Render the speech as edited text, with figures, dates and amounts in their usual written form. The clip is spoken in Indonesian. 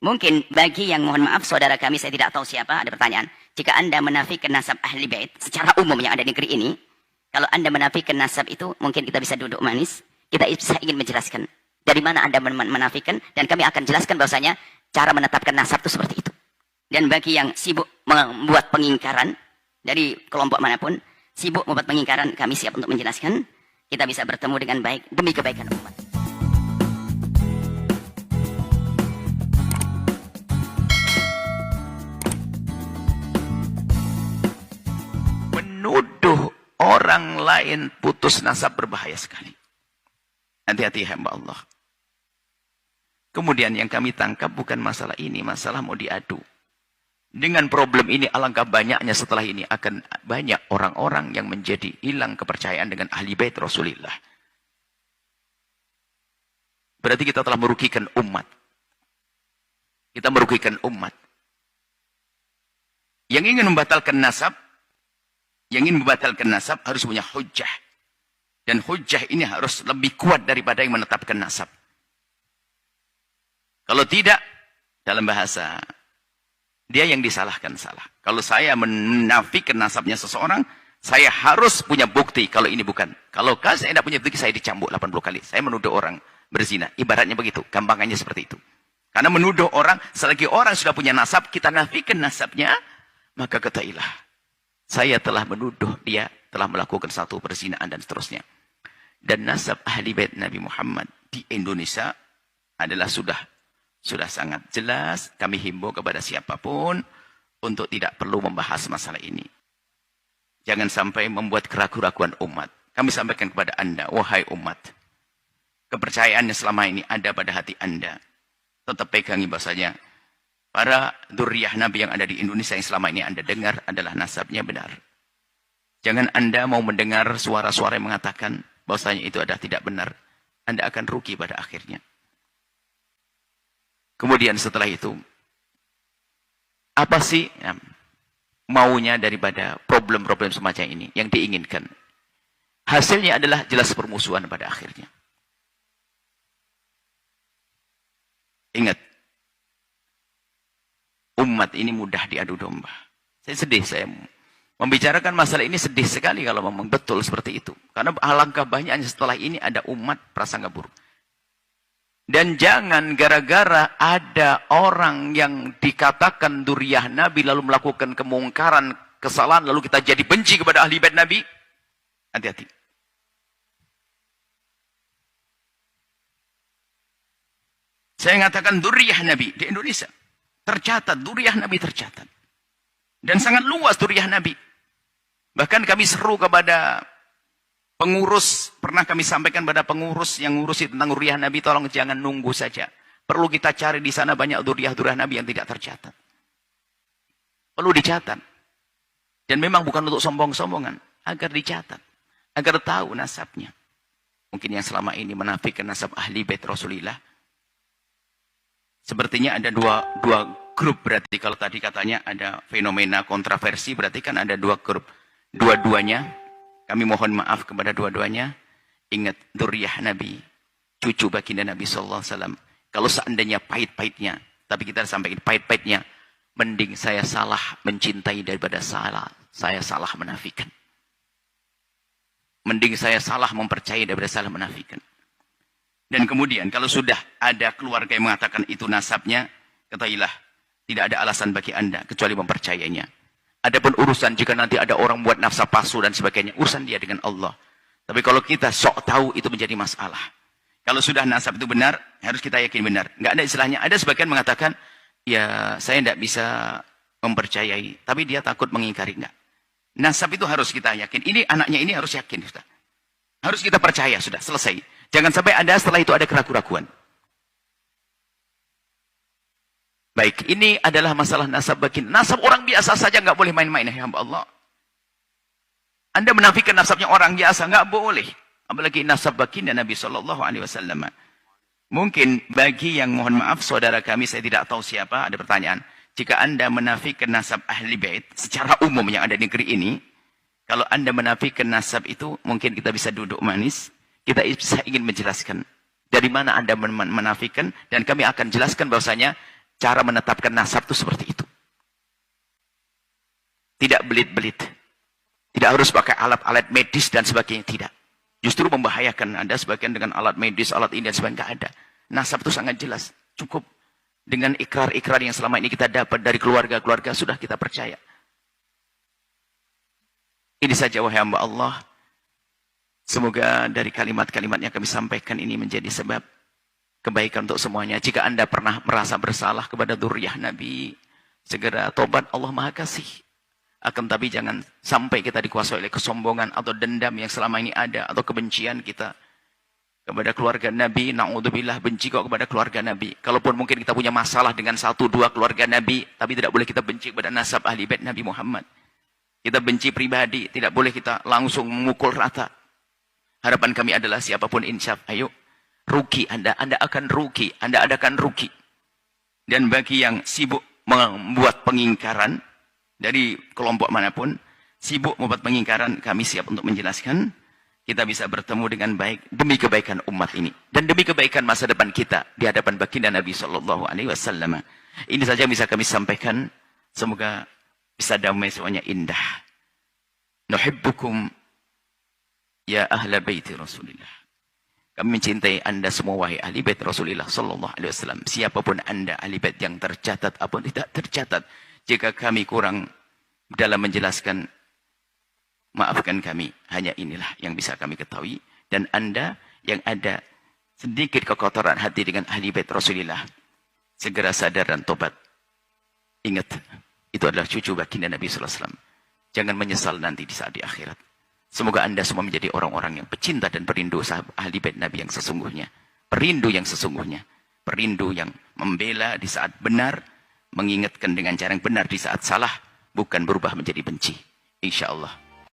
Mungkin bagi yang mohon maaf saudara kami, saya tidak tahu siapa, ada pertanyaan. Jika Anda menafikan nasab ahli bait secara umum yang ada di negeri ini, kalau Anda menafikan nasab itu, mungkin kita bisa duduk manis, kita ingin menjelaskan dari mana Anda menafikan, dan kami akan jelaskan bahwasanya cara menetapkan nasab itu seperti itu. Dan bagi yang sibuk membuat pengingkaran dari kelompok manapun, sibuk membuat pengingkaran, kami siap untuk menjelaskan. Kita bisa bertemu dengan baik demi kebaikan umat. Menuduh orang lain putus nasab berbahaya sekali. Hati-hati hamba Allah. Kemudian yang kami tangkap bukan masalah ini, masalah mau diadu. Dengan problem ini alangkah banyaknya setelah ini akan banyak orang-orang yang menjadi hilang kepercayaan dengan ahli bait Rasulullah. Berarti kita telah merugikan umat. Kita merugikan umat. Yang ingin membatalkan nasab, harus punya hujjah. Dan hujjah ini harus lebih kuat daripada yang menetapkan nasab. Kalau tidak, dalam bahasa, dia yang disalahkan salah. Kalau saya menafikan nasabnya seseorang, saya harus punya bukti kalau ini bukan. Kalau saya tidak punya bukti, saya dicambuk 80 kali. Saya menuduh orang berzina. Ibaratnya begitu, gampangannya seperti itu. Karena menuduh orang, selagi orang sudah punya nasab, kita nafikan nasabnya, maka katailah, saya telah menuduh dia telah melakukan satu perzinaan dan seterusnya. Dan nasab ahli bait Nabi Muhammad di Indonesia adalah sudah sangat jelas. Kami himbau kepada siapapun untuk tidak perlu membahas masalah ini. Jangan sampai membuat keraguan-keraguan umat. Kami sampaikan kepada Anda, wahai umat, kepercayaannya selama ini ada pada hati Anda. Tetap pegangi bahasanya, para dzurriyyah Nabi yang ada di Indonesia yang selama ini Anda dengar adalah nasabnya benar. Jangan Anda mau mendengar suara-suara yang mengatakan bahwasanya itu adalah tidak benar. Anda akan rugi pada akhirnya. Kemudian setelah itu, apa sih maunya daripada problem-problem semacam ini yang diinginkan? Hasilnya adalah jelas permusuhan pada akhirnya. Ingat, umat ini mudah diadu domba. Saya sedih, saya membicarakan masalah ini sedih sekali kalau memang betul seperti itu. Karena alangkah banyaknya setelah ini ada umat prasangka buruk. Dan jangan gara-gara ada orang yang dikatakan dzurriyyah Nabi lalu melakukan kemungkaran, kesalahan, lalu kita jadi benci kepada ahli bait Nabi. Hati-hati. Saya mengatakan dzurriyyah Nabi di Indonesia. Tercatat, dzurriyyah Nabi tercatat. Dan sangat luas dzurriyyah Nabi. Bahkan kami seru kepada pengurus, pernah kami sampaikan pada pengurus yang ngurusi tentang dzurriyyah Nabi, tolong jangan nunggu saja. Perlu kita cari di sana banyak dzurriyyah Nabi yang tidak tercatat. Perlu dicatat. Dan memang bukan untuk sombong-sombongan, agar dicatat, agar tahu nasabnya. Mungkin yang selama ini menafikan nasab ahli bait Rasulullah. Sepertinya ada dua grup, berarti kalau tadi katanya ada fenomena kontroversi, berarti kan ada dua grup. Dua-duanya, kami mohon maaf kepada dua-duanya. Ingat, dzurriyyah Nabi, cucu baginda Nabi SAW. Kalau seandainya pahit-pahitnya, tapi kita sampaikan pahit-pahitnya, mending saya salah mencintai daripada saya salah menafikan. Mending saya salah mempercayai daripada salah menafikan. Dan kemudian kalau sudah ada keluarga yang mengatakan itu nasabnya, ketahuilah tidak ada alasan bagi Anda kecuali mempercayainya. Adapun urusan jika nanti ada orang buat nafsa palsu dan sebagainya, urusan dia dengan Allah. Tapi kalau kita sok tahu itu menjadi masalah. Kalau sudah nasab itu benar, harus kita yakin benar. Nggak ada istilahnya. Ada sebagian mengatakan, ya saya tidak bisa mempercayai, tapi dia takut mengingkari. Enggak. Nasab itu harus kita yakin. Ini anaknya ini harus yakin. Sudah. Harus kita percaya, sudah selesai. Jangan sampai setelah itu ada keraguan-keraguan. Baik, ini adalah masalah nasab baginda. Nasab orang biasa saja nggak boleh main-main, ya hamba Allah. Anda menafikan nasabnya orang biasa, nggak boleh. Apalagi nasab baginda Nabi SAW. Mungkin bagi yang mohon maaf saudara kami, saya tidak tahu siapa, ada pertanyaan. Jika Anda menafikan nasab ahli bait secara umum yang ada di negeri ini, kalau Anda menafikan nasab itu, mungkin kita bisa duduk manis. Kita ingin menjelaskan dari mana Anda menafikan, dan kami akan jelaskan bahwasanya Cara menetapkan nasab itu seperti itu. Tidak belit-belit. Tidak harus pakai alat-alat medis dan sebagainya. Tidak. Justru membahayakan. Anda sebagian dengan alat medis, alat ini dan sebagainya. Tidak ada. Nasab itu sangat jelas. Cukup dengan ikrar-ikrar yang selama ini kita dapat dari keluarga-keluarga sudah kita percaya. Ini saja wahai hamba Allah. Semoga dari kalimat-kalimat yang kami sampaikan ini menjadi sebab kebaikan untuk semuanya. Jika Anda pernah merasa bersalah kepada dzurriyyah Nabi, segera tobat, Allah Maha Kasih. Akan tapi jangan sampai kita dikuasai oleh kesombongan atau dendam yang selama ini ada, atau kebencian kita kepada keluarga Nabi. Na'udzubillah, benci kok kepada keluarga Nabi. Kalaupun mungkin kita punya masalah dengan 1-2 keluarga Nabi, tapi tidak boleh kita benci kepada nasab ahli bait Nabi Muhammad. Kita benci pribadi, tidak boleh kita langsung memukul rata. Harapan kami adalah siapapun insyaf, ayo, rugi Anda akan rugi, Anda adakan rugi. Dan bagi yang sibuk membuat pengingkaran, dari kelompok manapun, sibuk membuat pengingkaran, kami siap untuk menjelaskan. Kita bisa bertemu dengan baik demi kebaikan umat ini dan demi kebaikan masa depan kita di hadapan baginda Nabi SAW. Ini saja yang bisa kami sampaikan. Semoga bisa damai semuanya indah. Nuhibbukum ya ahla baiti Rasulillah. Kami mencintai Anda semua wahai ahli bait Rasulullah SAW. Siapapun Anda, ahli bait yang tercatat apun tidak tercatat. Jika kami kurang dalam menjelaskan, maafkan kami. Hanya inilah yang bisa kami ketahui. Dan Anda yang ada sedikit kekotoran hati dengan ahli bait Rasulullah, segera sadar dan tobat. Ingat, itu adalah cucu baginda Nabi SAW. Jangan menyesal nanti di saat di akhirat. Semoga Anda semua menjadi orang-orang yang pecinta dan perindu sahabat ahli bait Nabi yang sesungguhnya. Perindu yang sesungguhnya. Perindu yang membela di saat benar, mengingatkan dengan cara yang benar di saat salah, bukan berubah menjadi benci. Insya Allah.